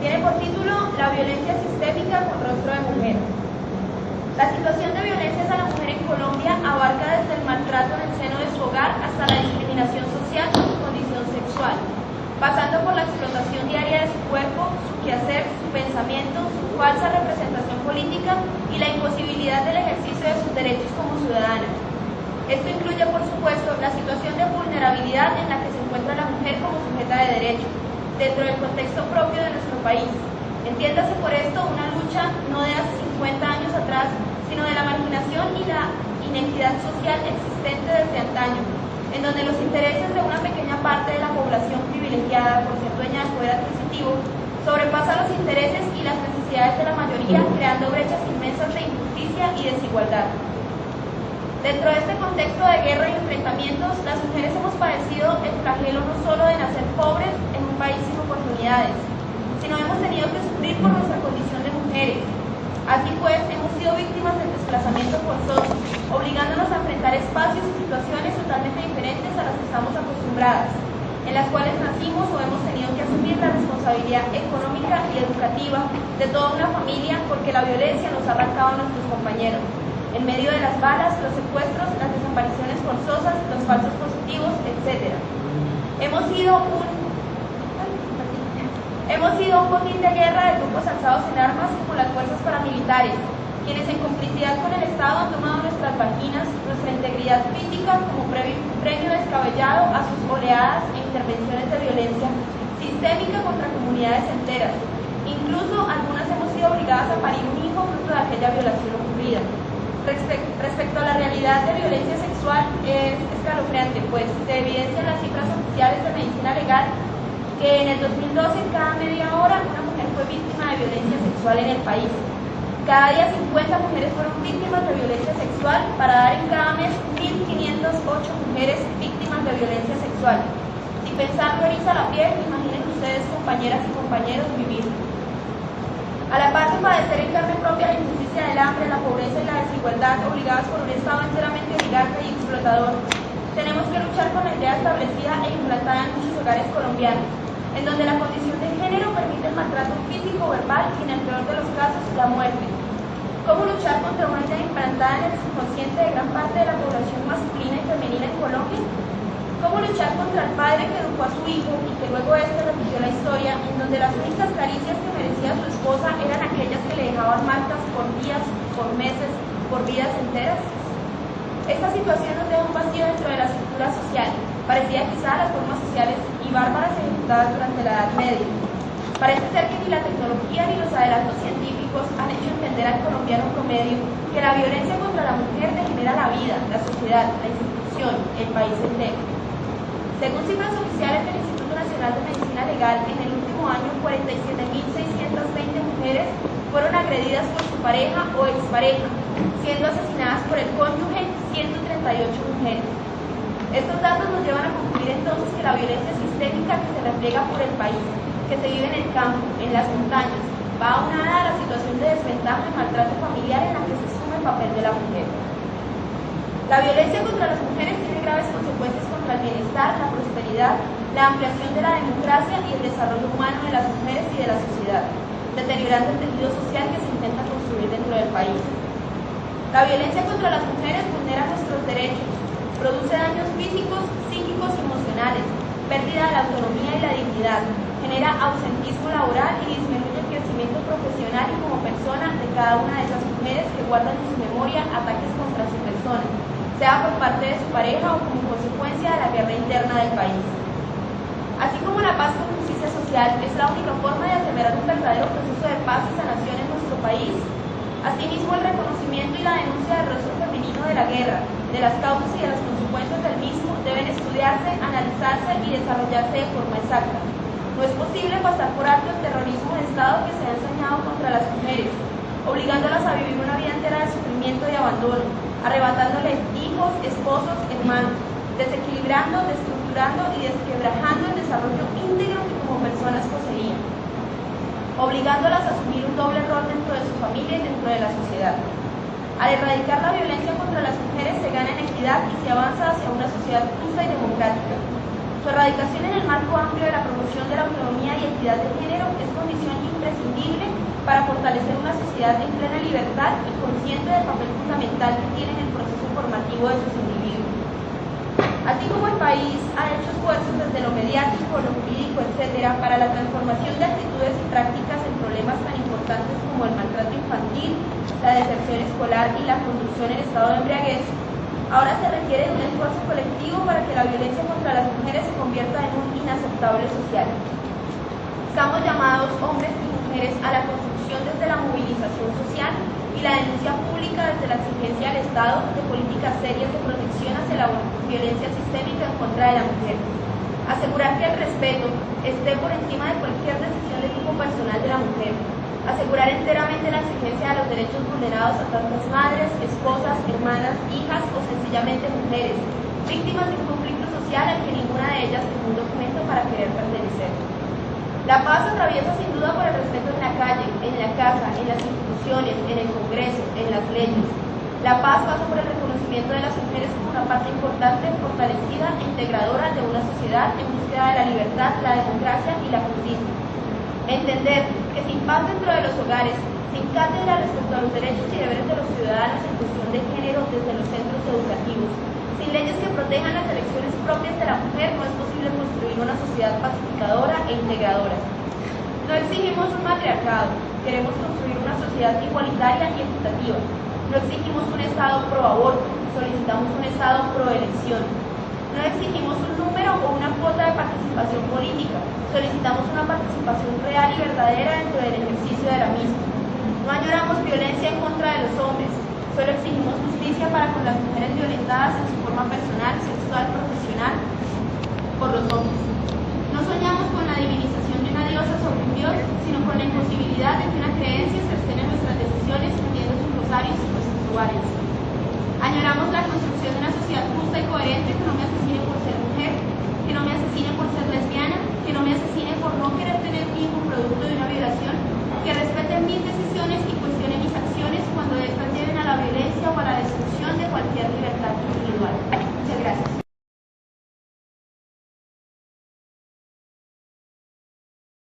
Tiene por título La violencia sistémica con rostro de mujer. La situación de violencia a la mujer en Colombia abarca desde el maltrato en el seno de su hogar hasta la discriminación social por su condición sexual, pasando por la explotación diaria de su cuerpo, su quehacer, su pensamiento, su falsa representación política y la imposibilidad del ejercicio de sus derechos como ciudadana. Esto incluye, por supuesto, la situación de vulnerabilidad en la que se encuentra la mujer como sujeta de derecho, dentro del contexto propio de nuestro país. Entiéndase por esto una lucha no de hace 50 años atrás, sino de la marginación y la inequidad social existente desde antaño, en donde los intereses de una pequeña parte de la población privilegiada por ser dueña de poder adquisitivo sobrepasan los intereses y las necesidades de la mayoría, creando brechas inmensas de injusticia y desigualdad. Dentro de este contexto de guerra y enfrentamientos, las mujeres hemos padecido el flagelo no solo de nacer pobres en un país sin oportunidades, sino hemos tenido que sufrir por nuestra condición de mujeres. Así pues, hemos sido víctimas del desplazamiento forzoso, obligándonos a enfrentar espacios y situaciones totalmente diferentes a las que estamos acostumbradas, en las cuales nacimos o hemos tenido que asumir la responsabilidad económica y educativa de toda una familia porque la violencia nos ha arrancado a nuestros compañeros, en medio de las balas, los secuestros, las desapariciones forzosas, los falsos positivos, etc. Hemos sido un botín de guerra de grupos alzados en armas como las fuerzas paramilitares, quienes en complicidad con el Estado han tomado nuestras vaginas, nuestra integridad física como premio descabellado a sus oleadas e intervenciones de violencia sistémica contra comunidades enteras. Incluso algunas hemos sido obligadas a parir un hijo fruto de aquella violación ocurrida. Respecto a la realidad de violencia sexual es escalofriante, pues se evidencian las cifras oficiales de medicina legal que en el 2012 cada media hora una mujer fue víctima de violencia sexual en el país. Cada día 50 mujeres fueron víctimas de violencia sexual para dar en cada mes 1.508 mujeres víctimas de violencia sexual. Si pensarlo eriza la piel, imaginen ustedes, compañeras y compañeros, vivir. A la par de padecer en carne propia la injusticia del hambre, la pobreza y la desigualdad obligadas por un Estado enteramente oligárquico y explotador, tenemos que luchar con la idea establecida e implantada en muchos hogares colombianos, en donde la condición de género permite el maltrato físico o verbal y en el peor de los casos la muerte. ¿Cómo luchar contra una idea implantada en el subconsciente de gran parte de la población masculina y femenina en Colombia? ¿Cómo luchar contra el padre que educó a su hijo y que luego éste repitió la historia en donde las únicas caricias que merecía su esposa eran aquellas que le dejaban marcas por días, por meses, por vidas enteras? Esta situación nos deja un vacío dentro de la estructura social, parecida quizá a las formas sociales y bárbaras ejecutadas durante la Edad Media. Parece ser que ni la tecnología ni los adelantos científicos han hecho entender al colombiano promedio que la violencia contra la mujer degenera la vida, la sociedad, la institución, el país entero. Según cifras oficiales del Instituto Nacional de Medicina Legal, en el último año 47.620 mujeres fueron agredidas por su pareja o expareja, siendo asesinadas por el cónyuge 138 mujeres. Estos datos nos llevan a concluir entonces que la violencia sistémica que se repliega por el país, que se vive en el campo, en las montañas, va aunada a la situación de desventaja y maltrato familiar en la que se asume el papel de la mujer. La violencia contra las mujeres tiene graves consecuencias contra el bienestar, la prosperidad, la ampliación de la democracia y el desarrollo humano de las mujeres y de la sociedad, deteriorando el tejido social que se intenta construir dentro del país. La violencia contra las mujeres vulnera nuestros derechos, produce daños físicos, psíquicos y emocionales, pérdida de la autonomía y la dignidad, genera ausentismo laboral y disminuye el crecimiento profesional y como persona de cada una de esas mujeres que guardan en su memoria ataques contra su persona, sea por parte de su pareja o como consecuencia de la guerra interna del país. Así como la paz con justicia social es la única forma de acelerar un verdadero proceso de paz y sanación en nuestro país, asimismo el reconocimiento y la denuncia del rostro femenino de la guerra, de las causas y de las consecuencias del mismo deben estudiarse, analizarse y desarrollarse de forma exacta. No es posible pasar por alto el terrorismo de Estado que se ha ensañado contra las mujeres, obligándolas a vivir una vida entera de sufrimiento y abandono, arrebatándoles hijos, esposos, hermanos, desequilibrando, destructurando y desquebrajando el desarrollo íntegro que como personas poseían, obligándolas a asumir un doble rol dentro de su familia y dentro de la sociedad. Al erradicar la violencia contra las mujeres se gana en equidad y se avanza hacia una sociedad justa y democrática. Su erradicación en el marco amplio de la promoción de la autonomía y equidad de género es condición imprescindible para fortalecer una sociedad en plena libertad y consciente del papel fundamental que tiene en el proceso formativo de sus individuos. Así como el país ha hecho esfuerzos desde lo mediático, lo jurídico, etc., para la transformación de actitudes y prácticas en problemas tan importantes como el maltrato infantil, la deserción escolar y la conducción en estado de embriaguez, ahora se requiere de un esfuerzo colectivo para que la violencia contra las mujeres se convierta en un inaceptable social. Estamos llamados, hombres y mujeres, a la construcción desde la movilización social y la denuncia pública desde la exigencia al Estado de políticas serias de protección hacia la violencia sistémica en contra de la mujer. Asegurar que el respeto esté por encima de cualquier decisión de tipo personal de la mujer. Asegurar enteramente la exigencia de los derechos vulnerados a tantas madres, esposas, hermanas, hijas o sencillamente mujeres, víctimas de un conflicto social al que ninguna de ellas tiene un documento para querer pertenecer. La paz atraviesa sin duda por el respeto en la calle, en la casa, en las instituciones, en el Congreso, en las leyes. La paz pasa por el reconocimiento de las mujeres como una parte importante, fortalecida e integradora de una sociedad en búsqueda de la libertad, la democracia y la justicia. Entender que sin paz dentro de los hogares, sin cátedra respecto a los derechos y deberes de los ciudadanos en cuestión de género desde los centros educativos, sin leyes que protejan las elecciones propias de la mujer, no es posible construir una sociedad pacificadora e integradora. No exigimos un matriarcado, queremos construir una sociedad igualitaria y equitativa. No exigimos un Estado pro aborto, solicitamos un Estado pro elección. No exigimos un número o una cuota de participación política, solicitamos una participación real y verdadera dentro del ejercicio de la misma. No añoramos violencia en contra de los hombres, solo exigimos justicia para con las mujeres violentadas en su forma personal, sexual, profesional por los hombres. No soñamos con la divinización de una diosa sobre un dios, sino con la imposibilidad de que una creencia cercene nuestras decisiones cumpliendo sus rosarios y sus rituales. Añoramos la construcción de una sociedad justa y coherente que no me asesine por ser